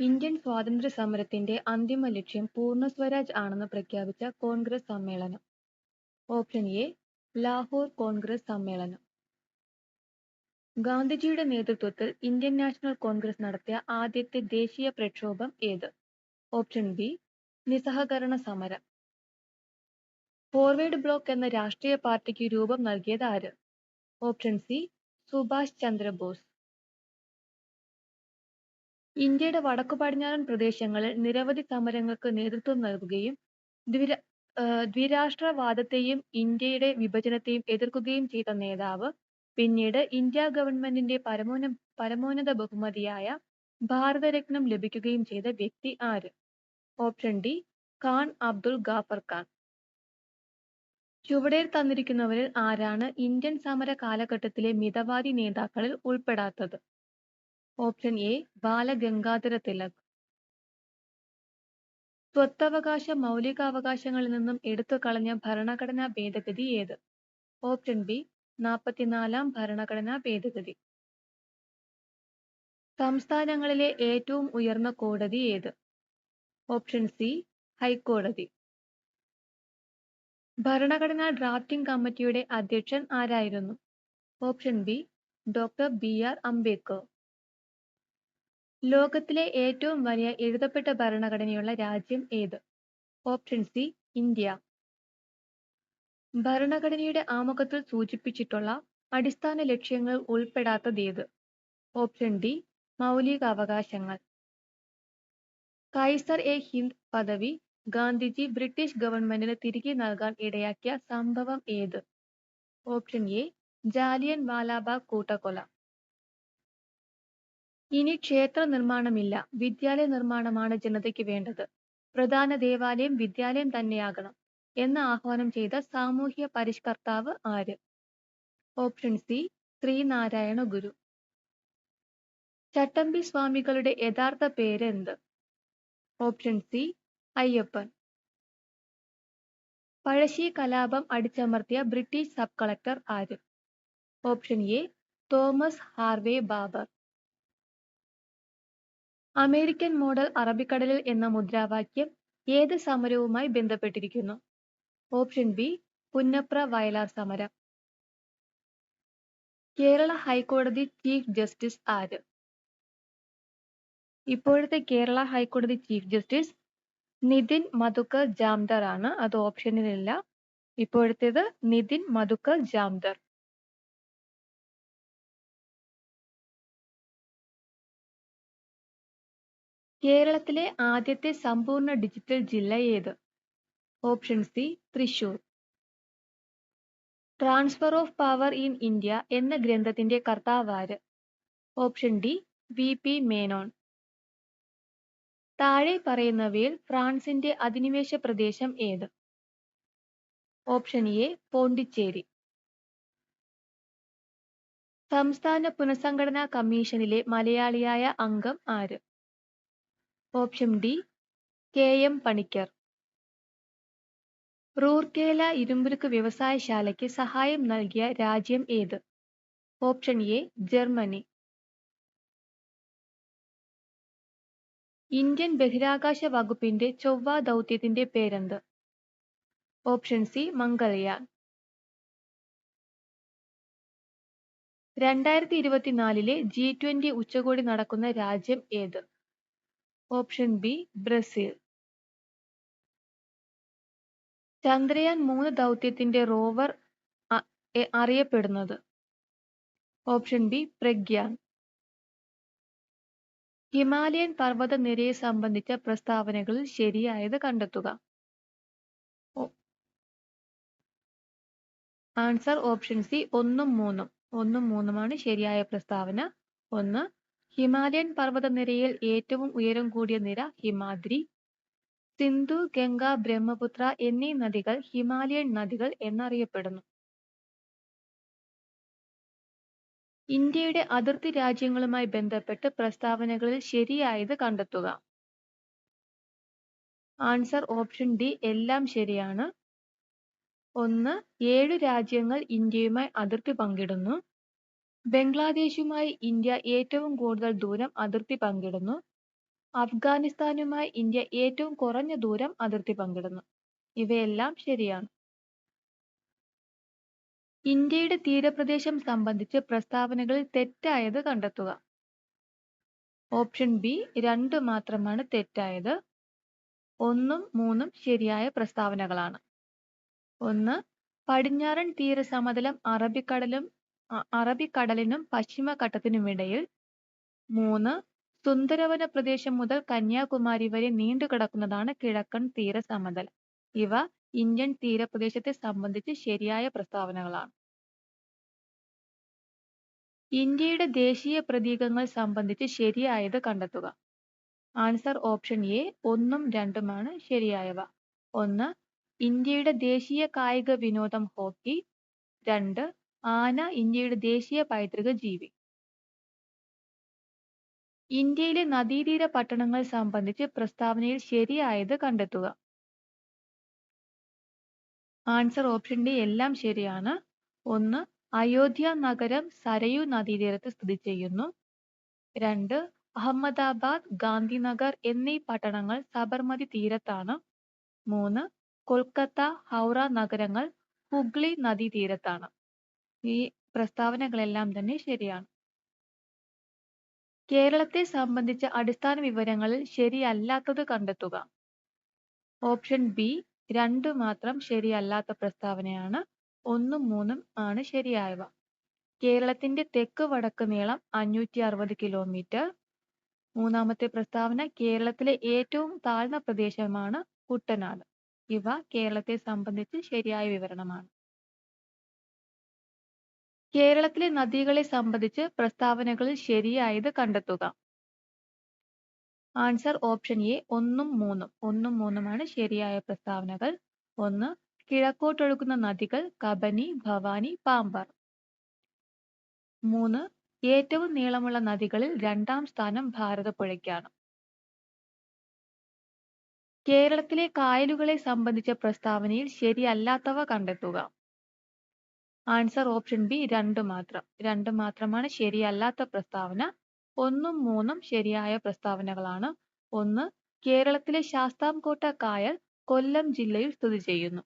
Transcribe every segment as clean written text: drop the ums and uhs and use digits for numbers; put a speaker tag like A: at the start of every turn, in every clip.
A: Indian സ്വാതന്ത്ര്യ സമരത്തിന്റെ അന്തിമ ലക്ഷ്യം പൂർണ്ണ സ്വരാജ് ആണെന്ന് പ്രഖ്യാപിച്ച കോൺഗ്രസ് സമ്മേളനം. ഓപ്ഷൻ എ ലാഹോർ കോൺഗ്രസ് സമ്മേളനം. ഗാന്ധിജിയുടെ നേതൃത്വത്തിൽ ഇന്ത്യൻ നാഷണൽ കോൺഗ്രസ് നടത്തിയ ആദ്യത്തെ ദേശീയ പ്രക്ഷോഭം ഏത്? ഓപ്ഷൻ ബി നിസ്സഹകരണ സമരം. ഫോർവേഡ് ബ്ലോക്ക് എന്ന രാഷ്ട്രീയ പാർട്ടിക്ക് രൂപം നൽകിയത് ആര്? Option C Subhash Chandrabose. ഇന്ത്യയുടെ വടക്കു പടിഞ്ഞാറൻ പ്രദേശങ്ങളിൽ നിരവധി സമരങ്ങൾക്ക് നേതൃത്വം നൽകുകയും ദ്വിരാഷ്ട്രവാദത്തെയും ഇന്ത്യയുടെ വിഭജനത്തെയും എതിർക്കുകയും ചെയ്ത നേതാവ്. പിന്നീട് ഇന്ത്യ ഗവൺമെന്റിന്റെ പരമോന്നത ബഹുമതിയായ ഭാരതരത്നം ലഭിക്കുകയും ചെയ്ത വ്യക്തി ആര്? Option D Khan Abdul Ghaffar Khan. ചുവടെ തന്നിരിക്കുന്നവരിൽ ആരാണ് ഇന്ത്യൻ സമര കാലഘട്ടത്തിലെ മിതവാദി നേതാക്കളിൽ ഉൾപ്പെടാത്തത്? Option A Balagangadhara Tilak. സ്വത്തവകാശ മൗലികാവകാശങ്ങളിൽ നിന്നും എടുത്തു കളഞ്ഞ ഭരണഘടനാ ഭേദഗതി ഏത്? ഓപ്ഷൻ ബി 44-ാം ഭരണഘടനാ ഭേദഗതി. സംസ്ഥാനങ്ങളിലെ ഏറ്റവും ഉയർന്ന കോടതി ഏത്? ഓപ്ഷൻ സി ഹൈക്കോടതി. ഭരണഘടനാ ഡ്രാഫ്റ്റിംഗ് കമ്മിറ്റിയുടെ അധ്യക്ഷൻ ആരായിരുന്നു? Option B doctor BR Ambedkar. ലോകത്തിലെ ഏറ്റവും വലിയ എഴുതപ്പെട്ട ഭരണഘടനയുള്ള രാജ്യം ഏത്? Option C India. ഭരണഘടനയുടെ ആമുഖത്തിൽ സൂചിപ്പിച്ചിട്ടുള്ള അടിസ്ഥാന ലക്ഷ്യങ്ങൾ ഉൾപ്പെടാത്തതേത്? ഓപ്ഷൻ ഡി മൗലികാവകാശങ്ങൾ. കൈസർ-എ-ഹിന്ദ് പദവി ഗാന്ധിജി ബ്രിട്ടീഷ് ഗവൺമെന്റിന് തിരികെ നൽകാൻ ഇടയാക്കിയ സംഭവം ഏത്? ഓപ്ഷൻ എ ജാലിയൻ വാലാബാഗ് കൂട്ടക്കൊല. ഇനി ക്ഷേത്ര നിർമ്മാണമില്ല, വിദ്യാലയ നിർമ്മാണമാണ് ജനതയ്ക്ക് വേണ്ടത്, പ്രധാന ദേവാലയം വിദ്യാലയം തന്നെയാകണം എന്ന് ആഹ്വാനം ചെയ്ത സാമൂഹ്യ പരിഷ്കർത്താവ് ആര്? Option C Sreenarayana Guru. ചട്ടമ്പി സ്വാമികളുടെ യഥാർത്ഥ പേര് എന്ത്? Option C Ayyappan. പഴശ്ശി കലാപം അടിച്ചമർത്തിയ ബ്രിട്ടീഷ് സബ് കളക്ടർ ആര്? Option A Thomas Harvey Baber. American model അറബിക്കടലിൽ എന്ന മുദ്രാവാക്യം ഏത് സമരവുമായി ബന്ധപ്പെട്ടിരിക്കുന്നു? ഓപ്ഷൻ ബി പുന്നപ്ര വയലാർ സമരം. കേരള ഹൈക്കോടതി ചീഫ് ജസ്റ്റിസ് ആര്? ഇപ്പോഴത്തെ കേരള ഹൈക്കോടതി ചീഫ് ജസ്റ്റിസ് നിതിൻ മധുക്കർ ജാംദർ ആണ്. അത് ഓപ്ഷനിലില്ല. ഇപ്പോഴത്തേത് നിതിൻ മധുക്കർ ജാംദർ. കേരളത്തിലെ ആദ്യത്തെ സമ്പൂർണ്ണ ഡിജിറ്റൽ ജില്ല ഏത്? Option C Thrissur. Transfer of power in India എന്ന ഗ്രന്ഥത്തിന്റെ കർത്താവ് ആര്? Option D VP Menon. താഴെ പറയുന്നവയിൽ ഫ്രാൻസിന്റെ അധിനിവേശ പ്രദേശം ഏത്? Option A Pondicherry. സംസ്ഥാന പുനഃസംഘടനാ കമ്മീഷനിലെ മലയാളിയായ അംഗം ആര്? Option D KM Panicker. Rourkela ഇരുമ്പുരുക്ക് വ്യവസായശാലയ്ക്ക് സഹായം നൽകിയ രാജ്യം ഏത്? Option A Germany. ഇന്ത്യൻ ബഹിരാകാശ വകുപ്പിന്റെ ചൊവ്വ ദൗത്യത്തിന്റെ പേരെന്ത്? Option C Mangalyaan. 2024 G20 ഉച്ചകോടി നടക്കുന്ന രാജ്യം ഏത്? Option B Brazil. ചന്ദ്രയാൻ 3 ദൗത്യത്തിന്റെ റോവർ അറിയപ്പെടുന്നത്? Option B Pragyan. ഹിമാലയൻ പർവ്വതനിരയെ സംബന്ധിച്ച പ്രസ്താവനകളിൽ ശരിയായത് കണ്ടെത്തുക. ആൻസർ ഓപ്ഷൻ സി 1-3 ശരിയായ പ്രസ്താവന. 1. ഹിമാലയൻ പർവ്വതനിരയിൽ ഏറ്റവും ഉയരം കൂടിയ നിര ഹിമാദ്രി. സിന്ധു, ഗംഗ, ബ്രഹ്മപുത്ര എന്നീ നദികൾ ഹിമാലയൻ നദികൾ എന്നറിയപ്പെടുന്നു. ഇന്ത്യയുടെ അതിർത്തി രാജ്യങ്ങളുമായി ബന്ധപ്പെട്ട് പ്രസ്താവനകളിൽ ശരിയായത് കണ്ടെത്തുക. ആൻസർ ഓപ്ഷൻ ഡി എല്ലാം ശരിയാണ്. 1. 7 രാജ്യങ്ങൾ ഇന്ത്യയുമായി അതിർത്തി പങ്കിടുന്നു. ബംഗ്ലാദേശുമായി ഇന്ത്യ ഏറ്റവും കൂടുതൽ ദൂരം അതിർത്തി പങ്കിടുന്നു. അഫ്ഗാനിസ്ഥാനുമായി ഇന്ത്യ ഏറ്റവും കുറഞ്ഞ ദൂരം അതിർത്തി പങ്കിടുന്നു. ഇവയെല്ലാം ശരിയാണ്. ഇന്ത്യയുടെ തീരപ്രദേശം സംബന്ധിച്ച് പ്രസ്താവനകളിൽ തെറ്റായത് കണ്ടെത്തുക. ഓപ്ഷൻ ബി 2 മാത്രമാണ് തെറ്റായത്. 1ഉം 3ഉം ശരിയായ പ്രസ്താവനകളാണ്. 1. പടിഞ്ഞാറൻ തീരസമതലം അറബിക്കടലിനും പശ്ചിമഘട്ടത്തിനുമിടയിൽ. 3. സുന്ദരവന പ്രദേശം മുതൽ കന്യാകുമാരി വരെ നീണ്ടുകിടക്കുന്നതാണ് കിഴക്കൻ തീരസമതലം. ഇവ ഇന്ത്യൻ തീരപ്രദേശത്തെ സംബന്ധിച്ച് ശരിയായ പ്രസ്താവനകളാണ്. ഇന്ത്യയുടെ ദേശീയ പ്രതീകങ്ങൾ സംബന്ധിച്ച് ശരിയായത് കണ്ടെത്തുക. ആൻസർ ഓപ്ഷൻ എ 1ഉം 2ഉമാണ് ശരിയായവ. 1. ഇന്ത്യയുടെ ദേശീയ കായിക വിനോദം ഹോക്കി. 2. ആന ഇന്ത്യയുടെ ദേശീയ പൈതൃക ജീവി. ഇന്ത്യയിലെ നദീതീര പട്ടണങ്ങൾ സംബന്ധിച്ച് പ്രസ്താവനയിൽ ശരിയായത് കണ്ടെത്തുക. ആൻസർ ഓപ്ഷൻ ഡി എല്ലാം ശരിയാണ്. 1. അയോധ്യ നഗരം സരയൂ നദീതീരത്ത് സ്ഥിതി ചെയ്യുന്നു. 2. അഹമ്മദാബാദ്, ഗാന്ധിനഗർ എന്നീ പട്ടണങ്ങൾ സബർമതി തീരത്താണ്. 3. കൊൽക്കത്ത, ഹൗറ നഗരങ്ങൾ ഹുഗ്ലി നദീതീരത്താണ്. ഈ പ്രസ്താവനകളെല്ലാം തന്നെ ശരിയാണ്. കേരളത്തെ സംബന്ധിച്ച അടിസ്ഥാന വിവരങ്ങളിൽ ശരിയല്ലാത്തത് കണ്ടെത്തുക. ഓപ്ഷൻ ബി 2 മാത്രം ശരിയല്ലാത്ത പ്രസ്താവനയാണ്. 1ഉം 3ഉം ആണ് ശരിയായവ. കേരളത്തിന്റെ തെക്ക് വടക്ക് നീളം 560 കിലോമീറ്റർ. മൂന്നാമത്തെ പ്രസ്താവന കേരളത്തിലെ ഏറ്റവും താഴ്ന്ന പ്രദേശമാണ് കുട്ടനാട്. ഇവ കേരളത്തെ സംബന്ധിച്ച് ശരിയായ വിവരണമാണ്. കേരളത്തിലെ നദികളെ സംബന്ധിച്ച് പ്രസ്താവനകളിൽ ശരിയായത് കണ്ടെത്തുക. ആൻസർ ഓപ്ഷൻ എ 1ഉം 3ഉമാണ് ശരിയായ പ്രസ്താവനകൾ. 1. കിഴക്കോട്ടൊഴുകുന്ന നദികൾ കബനി, ഭവാനി, പാമ്പാർ. 3. ഏറ്റവും നീളമുള്ള നദികളിൽ 2ാം സ്ഥാനം ഭാരതപ്പുഴയ്ക്കാണ്. കേരളത്തിലെ കായലുകളെ സംബന്ധിച്ച പ്രസ്താവനയിൽ ശരിയല്ലാത്തവ കണ്ടെത്തുക. ആൻസർ ഓപ്ഷൻ ബി 2 മാത്രം. 2 മാത്രമാണ് ശരിയല്ലാത്ത പ്രസ്താവന. 1ഉം 3ഉം ശരിയായ പ്രസ്താവനകളാണ്. 1. കേരളത്തിലെ ശാസ്താംകോട്ട കായൽ കൊല്ലം ജില്ലയിൽ സ്ഥിതി ചെയ്യുന്നു.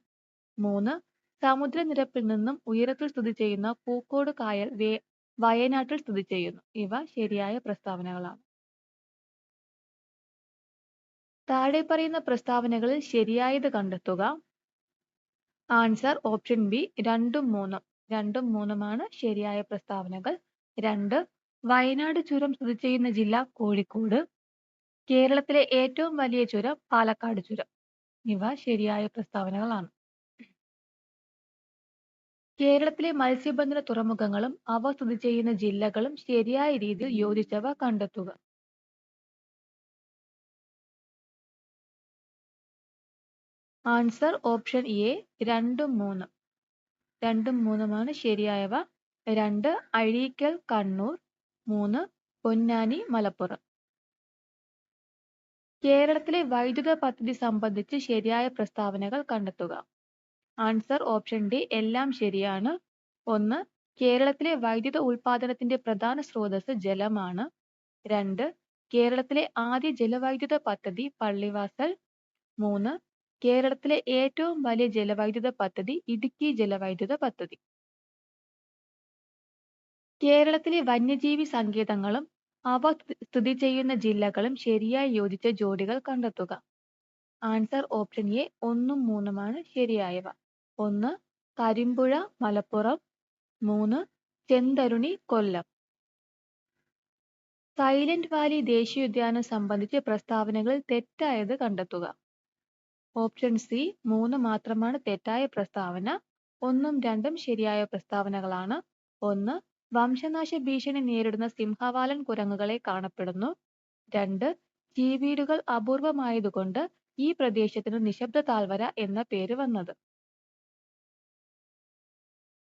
A: 3. സമുദ്രനിരപ്പിൽ നിന്നും ഉയരത്തിൽ സ്ഥിതി ചെയ്യുന്ന പൂക്കോട് കായൽ വയനാട്ടിൽ സ്ഥിതി ചെയ്യുന്നു. ഇവ ശരിയായ പ്രസ്താവനകളാണ്. താഴെ പറയുന്ന പ്രസ്താവനകളിൽ ശരിയായത് കണ്ടെത്തുക. ആൻസർ ഓപ്ഷൻ ബി 2ഉം 3ഉം. 2ഉം 3ഉമാണ് ശരിയായ പ്രസ്താവനകൾ. 2. വയനാട് ചുരം സ്ഥിതി ചെയ്യുന്ന ജില്ല കോഴിക്കോട്. കേരളത്തിലെ ഏറ്റവും വലിയ ചുരം പാലക്കാട് ചുരം. ഇവ ശരിയായ പ്രസ്താവനകളാണ്. കേരളത്തിലെ മത്സ്യബന്ധന തുറമുഖങ്ങളും അവ സ്ഥിതി ചെയ്യുന്ന ജില്ലകളും ശരിയായ രീതിയിൽ യോജിച്ചവ കണ്ടെത്തുക. ആൻസർ ഓപ്ഷൻ എ 2ഉം 3ഉം. 2ഉം 3ഉമാണ് ശരിയായവ. 2 അഴീക്കൽ കണ്ണൂർ. 3 പൊന്നാനി മലപ്പുറം. കേരളത്തിലെ വൈദ്യുത പദ്ധതി സംബന്ധിച്ച് ശരിയായ പ്രസ്താവനകൾ കണ്ടെത്തുക. ആൻസർ ഓപ്ഷൻ ഡി എല്ലാം ശരിയാണ്. 1. കേരളത്തിലെ വൈദ്യുത ഉൽപാദനത്തിന്റെ പ്രധാന സ്രോതസ് ജലമാണ്. 2. കേരളത്തിലെ ആദ്യ ജലവൈദ്യുത പദ്ധതി പള്ളിവാസൽ. 3. കേരളത്തിലെ ഏറ്റവും വലിയ ജലവൈദ്യുത പദ്ധതി ഇടുക്കി ജലവൈദ്യുത പദ്ധതി. കേരളത്തിലെ വന്യജീവി സങ്കേതങ്ങളും അവ സ്ഥിതി ചെയ്യുന്ന ജില്ലകളും ശരിയായി യോജിച്ച ജോഡികൾ കണ്ടെത്തുക. ആൻസർ ഓപ്ഷൻ എ 1ഉം 3ഉമാണ് ശരിയായവ. 1. കരിമ്പുഴ മലപ്പുറം. 3. ചെന്തരുണി കൊല്ലം. സൈലന്റ് വാലി ദേശീയോദ്യാനം സംബന്ധിച്ച് പ്രസ്താവനകളിൽ തെറ്റായത് കണ്ടെത്തുക. ഓപ്ഷൻ സി 3 മാത്രമാണ് തെറ്റായ പ്രസ്താവന. 1ഉം 2ഉം ശരിയായ പ്രസ്താവനകളാണ്. 1. വംശനാശ ഭീഷണി നേരിടുന്ന സിംഹവാലൻ കുരങ്ങുകളെ കാണപ്പെടുന്നു. 2. ചീവീടുകൾ അപൂർവമായതുകൊണ്ട് ഈ പ്രദേശത്തിന് നിശബ്ദ താഴ്വര എന്ന പേര് വന്നത്.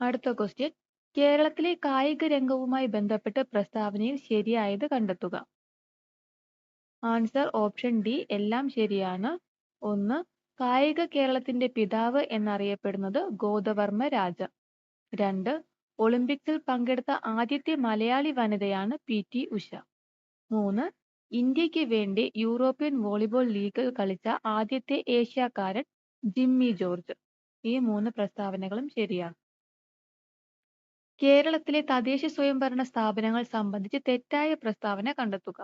A: അടുത്ത ക്വസ്റ്റ്യൻ. കേരളത്തിലെ കായിക രംഗവുമായി ബന്ധപ്പെട്ട് പ്രസ്താവനയിൽ ശരിയായത് കണ്ടെത്തുക. ആൻസർ ഓപ്ഷൻ ഡി എല്ലാം ശരിയാണ്. 1. കായിക കേരളത്തിന്റെ പിതാവ് എന്നറിയപ്പെടുന്നത് ഗോദവർമ്മ രാജ. 2. ഒളിമ്പിക്സിൽ പങ്കെടുത്ത ആദ്യത്തെ മലയാളി വനിതയാണ് PT ഉഷ. 3. ഇന്ത്യക്ക് വേണ്ടി യൂറോപ്യൻ വോളിബോൾ ലീഗിൽ കളിച്ച ആദ്യത്തെ ഏഷ്യക്കാരൻ ജിമ്മി ജോർജ്. ഈ 3 പ്രസ്താവനകളും ശരിയാണ്. കേരളത്തിലെ തദ്ദേശ സ്വയംഭരണ സ്ഥാപനങ്ങൾ സംബന്ധിച്ച് തെറ്റായ പ്രസ്താവന കണ്ടെത്തുക.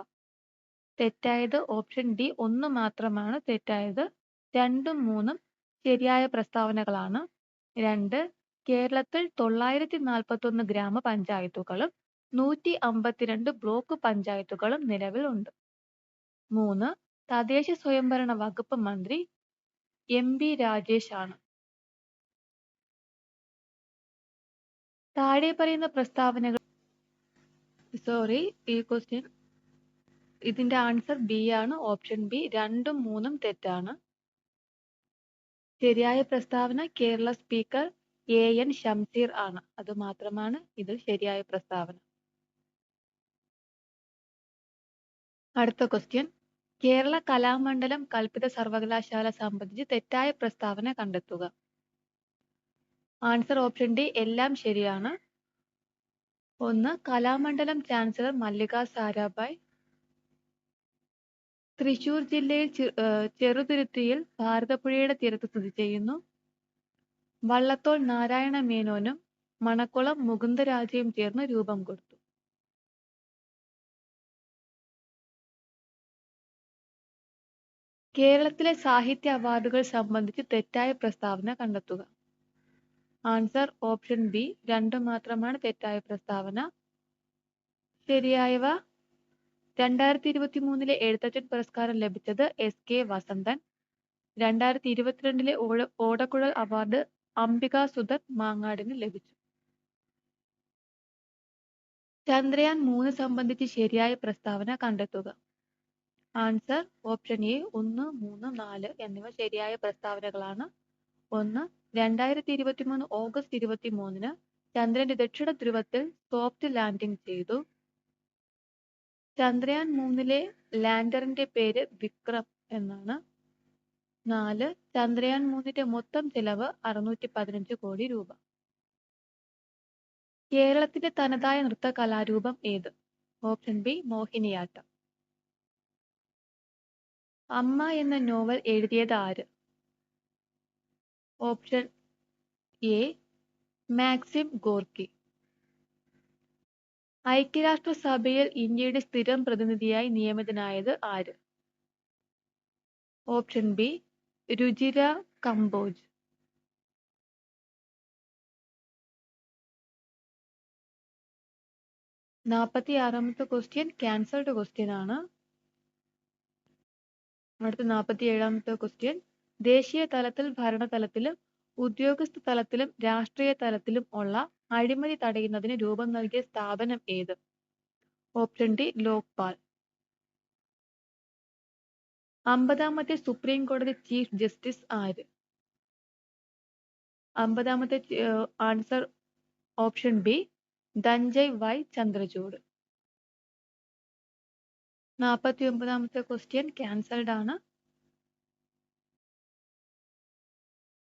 A: തെറ്റായത് ഓപ്ഷൻ ഡി 1 മാത്രമാണ് തെറ്റായത്. 2ഉം 3ഉം ശരിയായ പ്രസ്താവനകളാണ്. 2. കേരളത്തിൽ 941 ഗ്രാമപഞ്ചായത്തുകളും 152 ബ്ലോക്ക് പഞ്ചായത്തുകളും നിലവിലുണ്ട്. 3. തദ്ദേശ സ്വയംഭരണ വകുപ്പ് മന്ത്രി എം.ബി. രാജേഷ് ആണ്. താഴെ പറയുന്ന പ്രസ്താവനകൾ ഈ ക്വസ്റ്റ്യൻ ഇതിന്റെ ആൻസർ ബി ആണ്. Option B. 2ഉം 3ഉം തെറ്റാണ്. ശരിയായ പ്രസ്താവന കേരള സ്പീക്കർ എ.എൻ. ഷംസീർ ആണ്. അത് മാത്രമാണ് ഇതിൽ ശരിയായ പ്രസ്താവന. അടുത്ത ക്വസ്റ്റ്യൻ. കേരള കലാമണ്ഡലം കൽപ്പിത സർവകലാശാല സംബന്ധിച്ച് തെറ്റായ പ്രസ്താവന കണ്ടെത്തുക. ആൻസർ ഓപ്ഷൻ ഡി എല്ലാം ശരിയാണ്. 1. കലാമണ്ഡലം ചാൻസലർ മല്ലിക സാരാഭായ്. തൃശൂർ ജില്ലയിൽ ചെറുതുരുത്തിയിൽ ഭാരതപ്പുഴയുടെ തീരത്ത് സ്ഥിതി ചെയ്യുന്നു. വള്ളത്തോൾ നാരായണ മേനോനും മണക്കുളം മുകുന്ദരാജയും ചേർന്ന് രൂപം കൊടുത്തു. കേരളത്തിലെ സാഹിത്യ അവാർഡുകൾ സംബന്ധിച്ച് തെറ്റായ പ്രസ്താവന കണ്ടെത്തുക. Answer option B. 2 മാത്രമാണ് തെറ്റായ പ്രസ്താവന. ശരിയായവ 2023 എഴുത്തച്ഛൻ പുരസ്കാരം ലഭിച്ചത് എസ്.കെ. വസന്തൻ. 2022 ഓടക്കുഴൽ അവാർഡ് അംബിക സുധൻ മാങ്ങാടിന് ലഭിച്ചു. ചന്ദ്രയാൻ 3 സംബന്ധിച്ച് ശരിയായ പ്രസ്താവന കണ്ടെത്തുക. ആൻസർ ഓപ്ഷൻ എ 1, 3, 4 എന്നിവ ശരിയായ പ്രസ്താവനകളാണ്. 1. 2023 ഓഗസ്റ്റ് 23-ന് ചന്ദ്രന്റെ ദക്ഷിണ ധ്രുവത്തിൽ സോഫ്റ്റ് ലാൻഡിംഗ് ചെയ്തു. ചന്ദ്രയാൻ 3-ലെ ലാൻഡറിന്റെ പേര് വിക്രം എന്നാണ്. 4. ചന്ദ്രയാൻ 3-ന്റെ മൊത്തം ചെലവ് 615 കോടി രൂപ. കേരളത്തിന്റെ തനതായ നൃത്ത കലാരൂപം ഏത്? Option B Mohiniyattam. അമ്മ എന്ന നോവൽ എഴുതിയത് ആര്? Option A Maxim Gorky. ഐക്യരാഷ്ട്രസഭയിൽ ഇന്ത്യയുടെ സ്ഥിരം പ്രതിനിധിയായി നിയമിതനായത് ആര്? Option B Ruchira Kamboj. 46ാമത്തെ ക്വസ്റ്റ്യൻ ക്യാൻസൽഡ് ക്വസ്റ്റ്യൻ ആണ്. അടുത്ത 47ാമത്തെ ക്വസ്റ്റ്യൻ. ദേശീയ തലത്തിൽ ഭരണതലത്തിലും ഉദ്യോഗസ്ഥ തലത്തിലും രാഷ്ട്രീയ തലത്തിലും ഉള്ള അഴിമതി തടയുന്നതിന് രൂപം നൽകിയ സ്ഥാപനം ഏത്? Option D Lokpal. 50ാമത്തെ സുപ്രീം കോടതി ചീഫ് ജസ്റ്റിസ് ആര്? 50ാമത്തെ answer option B Dhananjay Y Chandrachud. 49ാമത്തെ ക്വസ്റ്റ്യൻ ക്യാൻസൽഡ് ആണ്.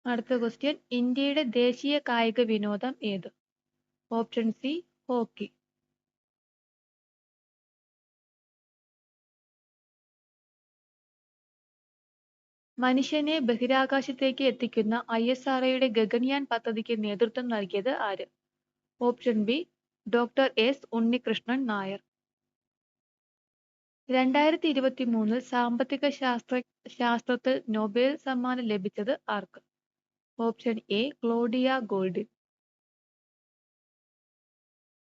A: അടുത്ത ക്വസ്റ്റ്യൻ. ഇന്ത്യയുടെ ദേശീയ കായിക വിനോദം ഏത്? Option C hockey. മനുഷ്യനെ ബഹിരാകാശത്തേക്ക് എത്തിക്കുന്ന ISROയുടെ ഗഗൻയാൻ പദ്ധതിക്ക് നേതൃത്വം നൽകിയത് ആര്? Option B doctor S Unnikrishnan Nair. 2023 സാമ്പത്തിക ശാസ്ത്രത്തിൽ നൊബേൽ സമ്മാനം ലഭിച്ചത് ആർക്ക്? Option A Claudia Goldin.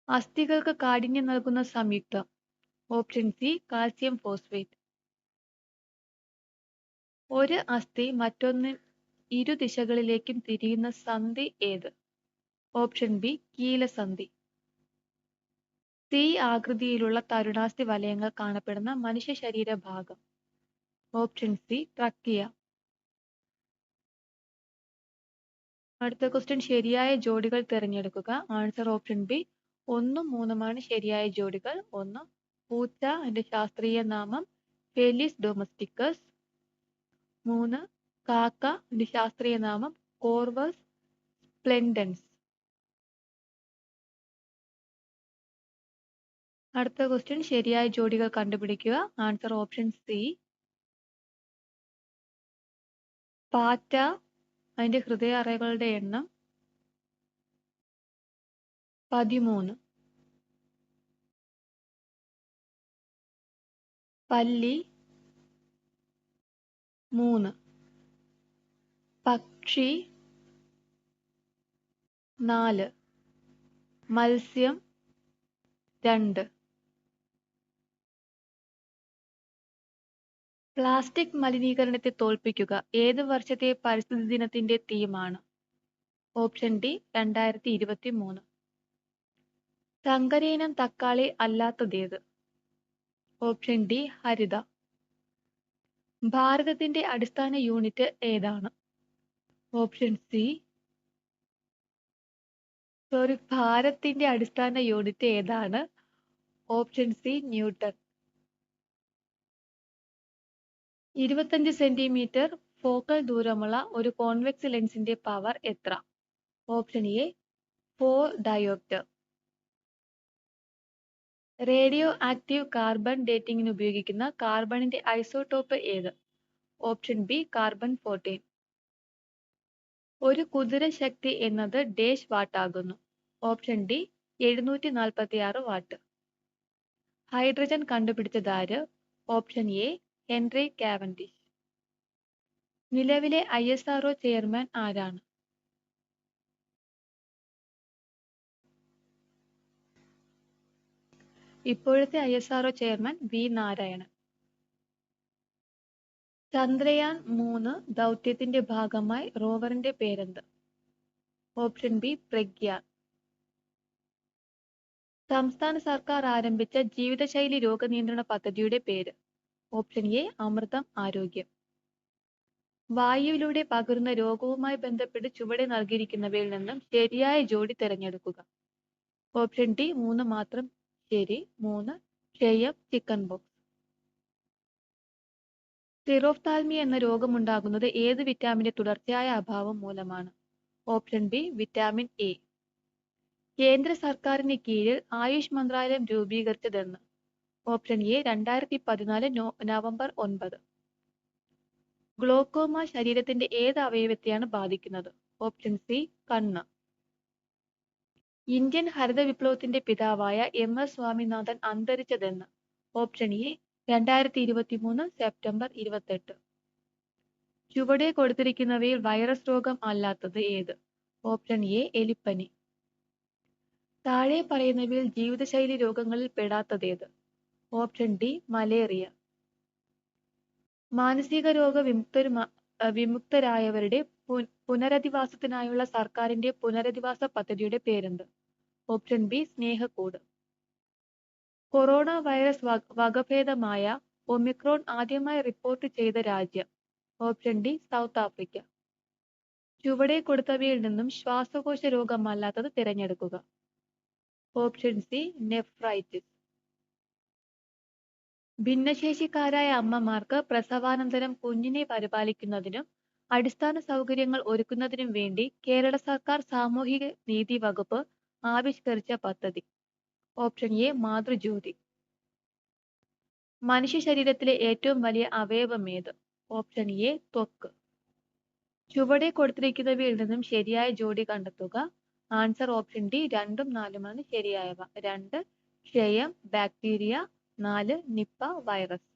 A: അസ്ഥികൾക്ക് കാഠിന്യം നൽകുന്ന സംയുക്തം? Option C calcium phosphate. ഒരു അസ്ഥി മറ്റൊന്ന് ഇരുദിശകളിലേക്കും തിരിയുന്ന സന്ധി ഏത്? Option B കീലസന്ധി. C ആകൃതിയിലുള്ള തരുണാസ്ഥി വലയങ്ങൾ കാണപ്പെടുന്ന മനുഷ്യ ശരീരഭാഗം? Option C trachea. അടുത്ത ക്വസ്റ്റ്യൻ. ശരിയായ ജോഡികൾ തിരഞ്ഞെടുക്കുക. ആൻസർ ഓപ്ഷൻ ബി 1ഉം 3ഉമാണ് ശരിയായ ജോഡികൾ. 1 പൂച്ച, അതിന്റെ ശാസ്ത്രീയ നാമം ഫെലിസ് ഡൊമസ്റ്റിക്കസ്. 3 കാക്ക, അതിന്റെ ശാസ്ത്രീയ നാമം കോർവസ് സ്പ്ലെൻഡൻസ്. അടുത്ത ക്വസ്റ്റ്യൻ, ശരിയായ ജോഡികൾ കണ്ടുപിടിക്കുക. Answer option C. പാറ്റ, അതിന്റെ ഹൃദയ അറകളുടെ എണ്ണം 13. പല്ലി 3. പക്ഷി 4. മത്സ്യം 2. പ്ലാസ്റ്റിക് മലിനീകരണത്തെ തോൽപ്പിക്കുക ഏത് വർഷത്തെ പരിസ്ഥിതി ദിനത്തിന്റെ തീമാണ്? Option D 2023. സങ്കരയിനം തക്കാളി അല്ലാത്തതേത്? ഓപ്ഷൻ ഡി ഹരിത. ഭാരതത്തിന്റെ അടിസ്ഥാന യൂണിറ്റ് ഏതാണ്? Option C. ഭാരതത്തിന്റെ അടിസ്ഥാന യൂണിറ്റ് ഏതാണ്? Option C newton. 25 centimetre focal ദൂരമുള്ള ഒരു കോൺവെക്സ് ലെൻസിന്റെ പവർ എത്ര? Option A 4 dioptre. Radio active carbon ഡേറ്റിംഗിന് ഉപയോഗിക്കുന്ന കാർബണിന്റെ ഐസോടോപ്പ് ഏത്? Option B carbon 14. ഒരു കുതിര ശക്തി എന്നത് ഡേഷ് വാട്ട് ആകുന്നു? Option D 746 watt. ഹൈഡ്രജൻ കണ്ടുപിടിച്ചതാര്? Option A Henry Cavendish. നിലവിലെ ISRO ചെയർമാൻ ആരാണ്? ഇപ്പോഴത്തെ ISRO chairman V Narayanan. Chandrayaan 3 ദൗത്യത്തിന്റെ ഭാഗമായി റോവറിന്റെ പേരെന്ത്? Option B Pragyan. സംസ്ഥാന സർക്കാർ ആരംഭിച്ച ജീവിതശൈലി രോഗനിയന്ത്രണ പദ്ധതിയുടെ പേര്? ഓപ്ഷൻ എ അമൃതം ആരോഗ്യം. വായുവിലൂടെ പകരുന്ന രോഗവുമായി ബന്ധപ്പെട്ട് ചുവടെ നൽകിയിരിക്കുന്നവയിൽ നിന്നും ശരിയായ ജോഡി തിരഞ്ഞെടുക്കുക. ഓപ്ഷൻ ഡി 3 മാത്രം ശരി. 3 ക്ഷയം, ചിക്കൻ ബോക്സ്. സിറോഫ്താൽമി എന്ന രോഗമുണ്ടാകുന്നത് ഏത് വിറ്റാമിന്റെ തുടർച്ചയായ അഭാവം മൂലമാണ്? Option B vitamin A. കേന്ദ്ര സർക്കാരിന് കീഴിൽ ആയുഷ് മന്ത്രാലയം രൂപീകരിച്ചതെന്ന്? Option A 2014 November 9. ഗ്ലോക്കോമ ശരീരത്തിന്റെ ഏത് അവയവത്തെയാണ് ബാധിക്കുന്നത്? ഓപ്ഷൻ സി കണ്ണ്. ഇന്ത്യൻ ഹരിത വിപ്ലവത്തിന്റെ പിതാവായ MS സ്വാമിനാഥൻ അന്തരിച്ചതെന്ന്? Option A 2023 September 28. ചുവടെ കൊടുത്തിരിക്കുന്നവയിൽ വൈറസ് രോഗം അല്ലാത്തത് ഏത്? ഓപ്ഷൻ എ എലിപ്പനി. താഴെ പറയുന്നവയിൽ ജീവിതശൈലി രോഗങ്ങളിൽ പെടാത്തതേത്? Option D malaria. മാനസിക രോഗ വിമുക്തരായവരുടെ പുനരധിവാസത്തിനായുള്ള സർക്കാരിന്റെ പുനരധിവാസ പദ്ധതിയുടെ പേരെന്ത്? Option B Snehakkood. Corona virus വകഭേദമായ ഒമിക്രോൺ ആദ്യമായി റിപ്പോർട്ട് ചെയ്ത രാജ്യം? Option D South Africa. ചുവടെ കൊടുത്തവയിൽ നിന്നും ശ്വാസകോശ രോഗമല്ലാത്തത് തിരഞ്ഞെടുക്കുക. Option C nephritis. ഭിന്നശേഷിക്കാരായ അമ്മമാർക്ക് പ്രസവാനന്തരം കുഞ്ഞിനെ പരിപാലിക്കുന്നതിനും അടിസ്ഥാന സൗകര്യങ്ങൾ ഒരുക്കുന്നതിനും വേണ്ടി കേരള സർക്കാർ സാമൂഹിക നീതി വകുപ്പ് ആവിഷ്കരിച്ച പദ്ധതി? Option A Mathrujyothi. മനുഷ്യ ശരീരത്തിലെ ഏറ്റവും വലിയ അവയവം ഏത്? ഓപ്ഷൻ എ ത്വക്ക്. ചുവടെ കൊടുത്തിരിക്കുന്നവയിൽ നിന്നും ശരിയായ ജോഡി കണ്ടെത്തുക. ആൻസർ ഓപ്ഷൻ ഡി 2ഉം 4ഉമാണ് ശരിയായവ. 2 ക്ഷയം ബാക്ടീരിയ, 4 നിപ്പ വൈറസ്.